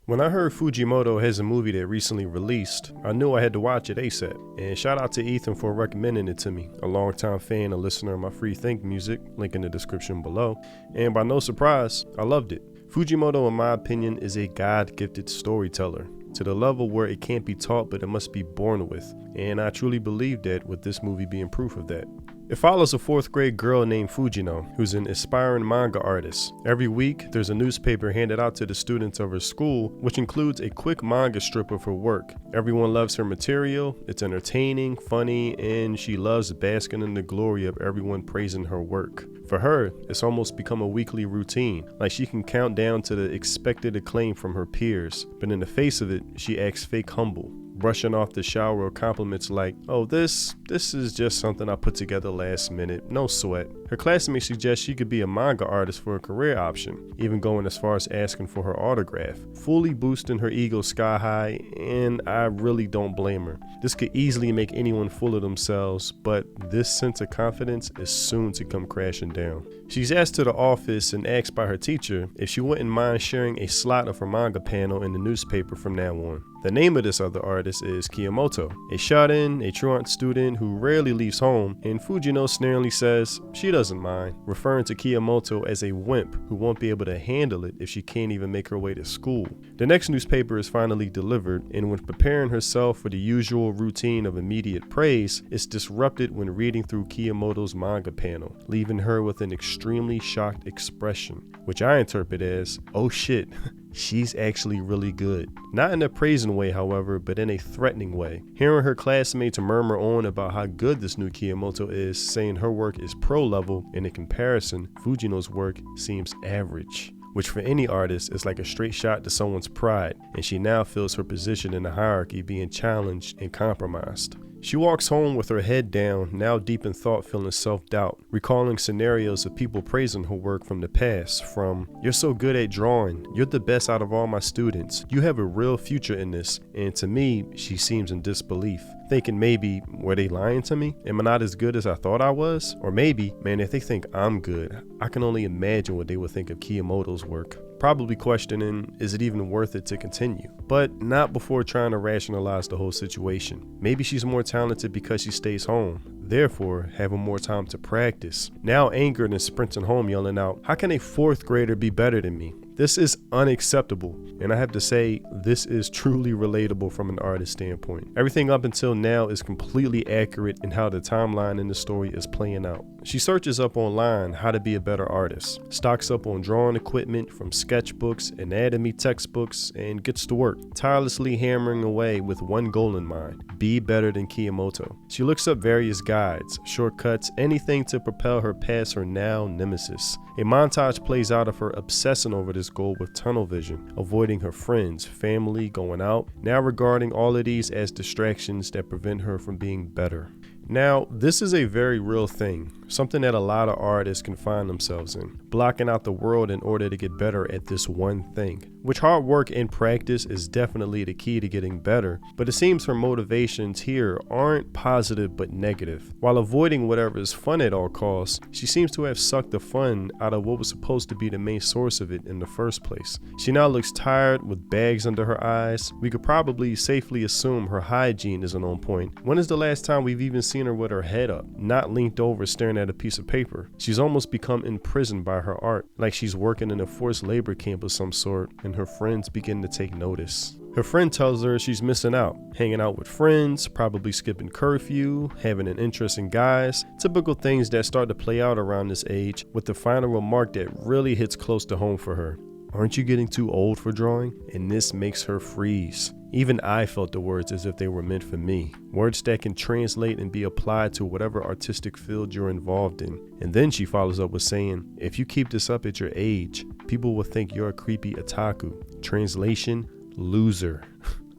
When I heard Fujimoto has a movie that recently released, I knew I had to watch it ASAP. And shout out to Ethan for recommending it to me, a longtime fan and listener of my Free Think music, link in the description below. And by no surprise, I loved it. Fujimoto, in my opinion, is a God-gifted storyteller, to the level where it can't be taught but it must be born with. And I truly believe that, with this movie being proof of that. It follows a 4th grade girl named Fujino, who's an aspiring manga artist. Every week, there's a newspaper handed out to the students of her school, which includes a quick manga strip of her work. Everyone loves her material, it's entertaining, funny, and she loves basking in the glory of everyone praising her work. For her, it's almost become a weekly routine, like she can count down to the expected acclaim from her peers, but in the face of it, she acts fake humble, brushing off the shower of compliments like, "Oh, this is just something I put together last minute, no sweat." Her classmates suggest she could be a manga artist for a career option, even going as far as asking for her autograph, fully boosting her ego sky high, and I really don't blame her. This could easily make anyone full of themselves, but this sense of confidence is soon to come crashing down. She's asked to the office and asked by her teacher if she wouldn't mind sharing a slot of her manga panel in the newspaper from now on. The name of this other artist is Kiyomoto, a shut-in, a truant student who rarely leaves home, and Fujino sneeringly says she doesn't mind, referring to Kiyomoto as a wimp who won't be able to handle it if she can't even make her way to school. The next newspaper is finally delivered, and when preparing herself for the usual routine of immediate praise, it's disrupted when reading through Kiyomoto's manga panel, leaving her with an extremely shocked expression, which I interpret as, "Oh shit, she's actually really good." Not in a praising way, however, but in a threatening way. Hearing her classmates murmur on about how good this new Kiyomoto is, saying her work is pro level, and in comparison, Fujino's work seems average, which for any artist is like a straight shot to someone's pride, and she now feels her position in the hierarchy being challenged and compromised. She walks home with her head down, now deep in thought, feeling self-doubt, recalling scenarios of people praising her work from the past, from, "You're so good at drawing, you're the best out of all my students, you have a real future in this," and to me, she seems in disbelief, thinking maybe, were they lying to me? Am I not as good as I thought I was? Or maybe, man, if they think I'm good, I can only imagine what they would think of Kiyomoto's work. Probably questioning, is it even worth it to continue? But not before trying to rationalize the whole situation. Maybe she's more talented because she stays home, therefore having more time to practice. Now angered and sprinting home yelling out, "How can a 4th grader be better than me? This is unacceptable." And I have to say, this is truly relatable from an artist standpoint. Everything up until now is completely accurate in how the timeline in the story is playing out. She searches up online how to be a better artist, stocks up on drawing equipment from sketchbooks, anatomy textbooks, and gets to work, tirelessly hammering away with one goal in mind: be better than Kiyomoto. She looks up various guides, shortcuts, anything to propel her past her now nemesis. A montage plays out of her obsessing over this goal with tunnel vision, avoiding her friends, family, going out, now regarding all of these as distractions that prevent her from being better. Now, this is a very real thing, something that a lot of artists can find themselves in, blocking out the world in order to get better at this one thing, which hard work and practice is definitely the key to getting better, but it seems her motivations here aren't positive but negative. While avoiding whatever is fun at all costs, she seems to have sucked the fun out of what was supposed to be the main source of it in the first place. She now looks tired with bags under her eyes. We could probably safely assume her hygiene isn't on point. When is the last time we've even seen her with her head up, not leaned over staring at a piece of paper? She's almost become imprisoned by her art, like she's working in a forced labor camp of some sort, and her friends begin to take notice. Her friend tells her she's missing out, hanging out with friends, probably skipping curfew, having an interest in guys, typical things that start to play out around this age, with the final remark that really hits close to home for her: "Aren't you getting too old for drawing?" And this makes her freeze. Even I felt the words as if they were meant for me. Words that can translate and be applied to whatever artistic field you're involved in. And then she follows up with saying, "If you keep this up at your age, people will think you're a creepy otaku." Translation: loser.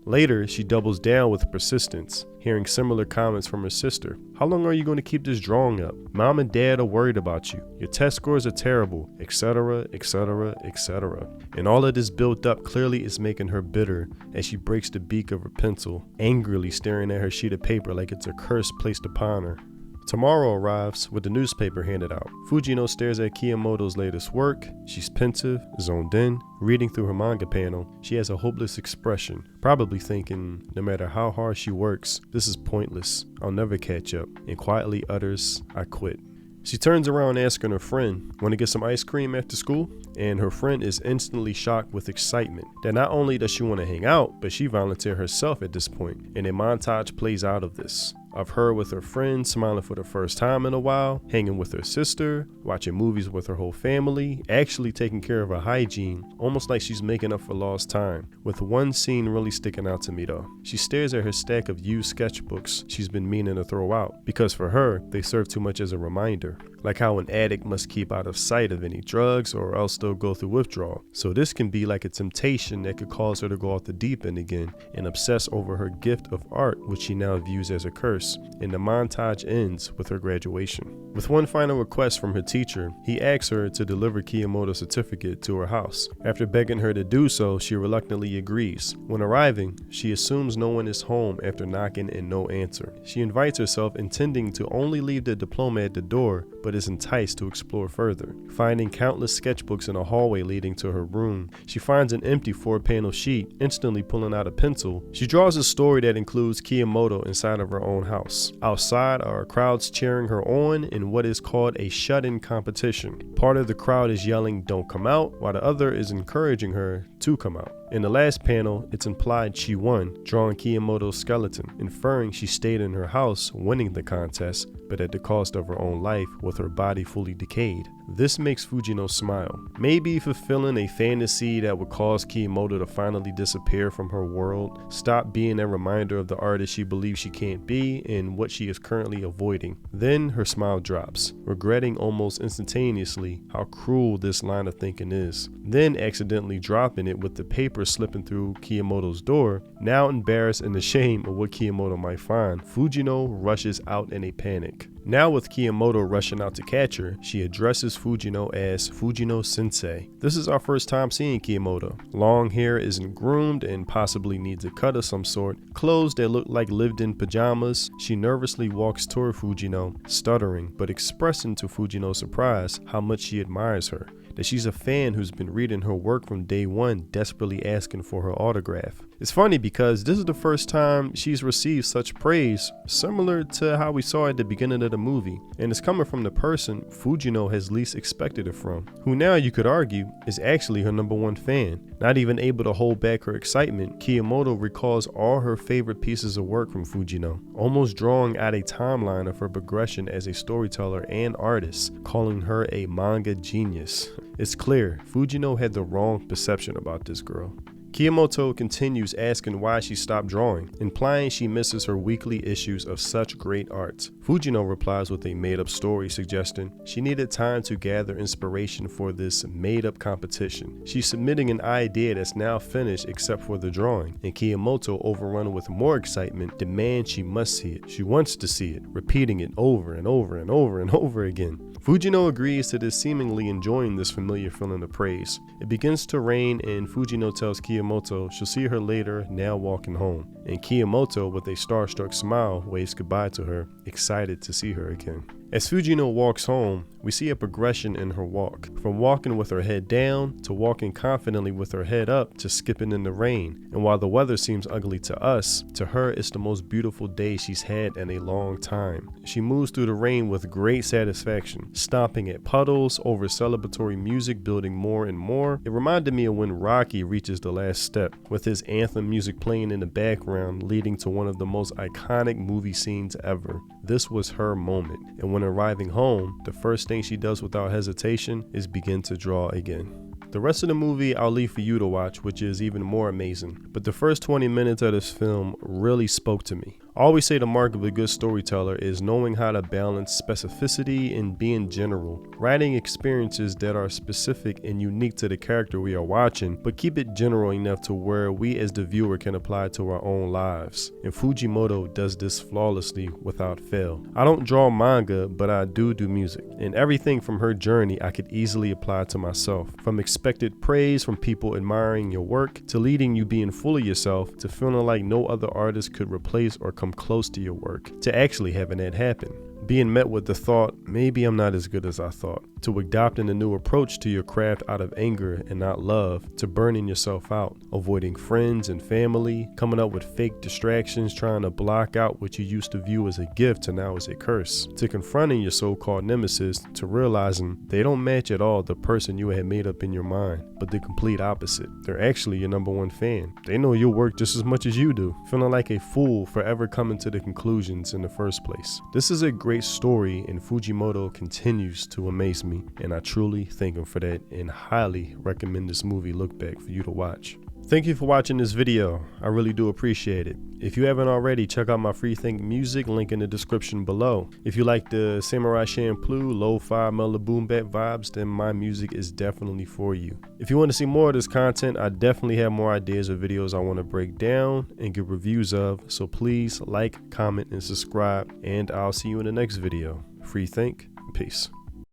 Later, she doubles down with persistence, hearing similar comments from her sister. "How long are you going to keep this drawing up? Mom and Dad are worried about you. Your test scores are terrible," etc., etc., etc. And all of this built up clearly is making her bitter as she breaks the beak of her pencil, angrily staring at her sheet of paper like it's a curse placed upon her. Tomorrow arrives with the newspaper handed out. Fujino stares at Kiyomoto's latest work. She's pensive, zoned in, reading through her manga panel. She has a hopeless expression, probably thinking, no matter how hard she works, this is pointless. I'll never catch up, and quietly utters, I quit. She turns around asking her friend, want to get some ice cream after school? And her friend is instantly shocked with excitement that not only does she want to hang out, but she volunteered herself at this point, and a montage plays out of this. Of her with her friends, smiling for the first time in a while, hanging with her sister, watching movies with her whole family, actually taking care of her hygiene, almost like she's making up for lost time. With one scene really sticking out to me though. She stares at her stack of used sketchbooks she's been meaning to throw out, because for her, they serve too much as a reminder. Like how an addict must keep out of sight of any drugs or else they'll go through withdrawal. So this can be like a temptation that could cause her to go off the deep end again and obsess over her gift of art, which she now views as a curse. And the montage ends with her graduation. With one final request from her teacher, he asks her to deliver Kiyomoto's certificate to her house. After begging her to do so, she reluctantly agrees. When arriving, she assumes no one is home after knocking and no answer. She invites herself, intending to only leave the diploma at the door, but is enticed to explore further. Finding countless sketchbooks in a hallway leading to her room, she finds an empty 4-panel sheet, instantly pulling out a pencil. She draws a story that includes Kiyomoto inside of her own house. Outside are crowds cheering her on in what is called a shut-in competition. Part of the crowd is yelling, "Don't come out," while the other is encouraging her to come out. In the last panel, it's implied she won, drawing Kiyomoto's skeleton, inferring she stayed in her house, winning the contest, but at the cost of her own life, with her body fully decayed. This makes Fujino smile, maybe fulfilling a fantasy that would cause Kiyomoto to finally disappear from her world, stop being a reminder of the artist she believes she can't be and what she is currently avoiding. Then her smile drops, regretting almost instantaneously how cruel this line of thinking is. Then accidentally dropping it with the paper slipping through Kiyomoto's door. Now embarrassed and ashamed of what Kiyomoto might find, Fujino rushes out in a panic. Now with Kiyomoto rushing out to catch her, she addresses Fujino as Fujino Sensei. This is our first time seeing Kiyomoto. Long hair isn't groomed and possibly needs a cut of some sort. Clothes that look like lived-in pajamas. She nervously walks toward Fujino, stuttering but expressing to Fujino's surprise how much she admires her. That she's a fan who's been reading her work from day one, desperately asking for her autograph. It's funny because this is the first time she's received such praise, similar to how we saw at the beginning of the movie, and it's coming from the person Fujino has least expected it from, who now you could argue is actually her #1 fan. Not even able to hold back her excitement, Kiyomoto recalls all her favorite pieces of work from Fujino, almost drawing out a timeline of her progression as a storyteller and artist, calling her a manga genius. It's clear Fujino had the wrong perception about this girl. Kiyomoto continues asking why she stopped drawing, implying she misses her weekly issues of such great art. Fujino replies with a made-up story suggesting she needed time to gather inspiration for this made-up competition. She's submitting an idea that's now finished except for the drawing, and Kiyomoto, overrun with more excitement, demands she must see it. She wants to see it, repeating it over and over and over and over again. Fujino agrees to this, seemingly enjoying this familiar feeling of praise. It begins to rain and Fujino tells Kiyomoto she'll see her later, now walking home. And Kiyomoto, with a starstruck smile, waves goodbye to her, excited to see her again. As Fujino walks home, we see a progression in her walk, from walking with her head down to walking confidently with her head up to skipping in the rain. And while the weather seems ugly to us, to her it's the most beautiful day she's had in a long time. She moves through the rain with great satisfaction, stomping at puddles over celebratory music building more and more. It reminded me of when Rocky reaches the last step, with his anthem music playing in the background, leading to one of the most iconic movie scenes ever. This was her moment, and when arriving home, the first thing she does without hesitation is begin to draw again. The rest of the movie I'll leave for you to watch, which is even more amazing, but the first 20 minutes of this film really spoke to me. I always say the mark of a good storyteller is knowing how to balance specificity and being general, writing experiences that are specific and unique to the character we are watching, but keep it general enough to where we as the viewer can apply to our own lives. And Fujimoto does this flawlessly without fail. I don't draw manga, but I do music, and everything from her journey I could easily apply to myself, from expected praise from people admiring your work, to leading you being full of yourself, to feeling like no other artist could replace or come close to your work, to actually having that happen. being met with the thought, maybe I'm not as good as I thought, to adopting a new approach to your craft out of anger and not love, to burning yourself out, avoiding friends and family, coming up with fake distractions, trying to block out what you used to view as a gift to now as a curse, to confronting your so-called nemesis, to realizing they don't match at all the person you had made up in your mind, but the complete opposite. They're actually your number one fan. They know your work just as much as you do, feeling like a fool for ever coming to the conclusions in the first place. This is a great story, and Fujimoto continues to amaze me, and I truly thank him for that and highly recommend this movie Look Back for you to watch. Thank you for watching this video. I really do appreciate it. If you haven't already, check out my Free Think music, link in the description below. If you like the Samurai Champloo, lo-fi, mellow boom bap vibes, then my music is definitely for you. If you want to see more of this content, I definitely have more ideas of videos I want to break down and give reviews of, so please like, comment, and subscribe, and I'll see you in the next video. Free Think, peace.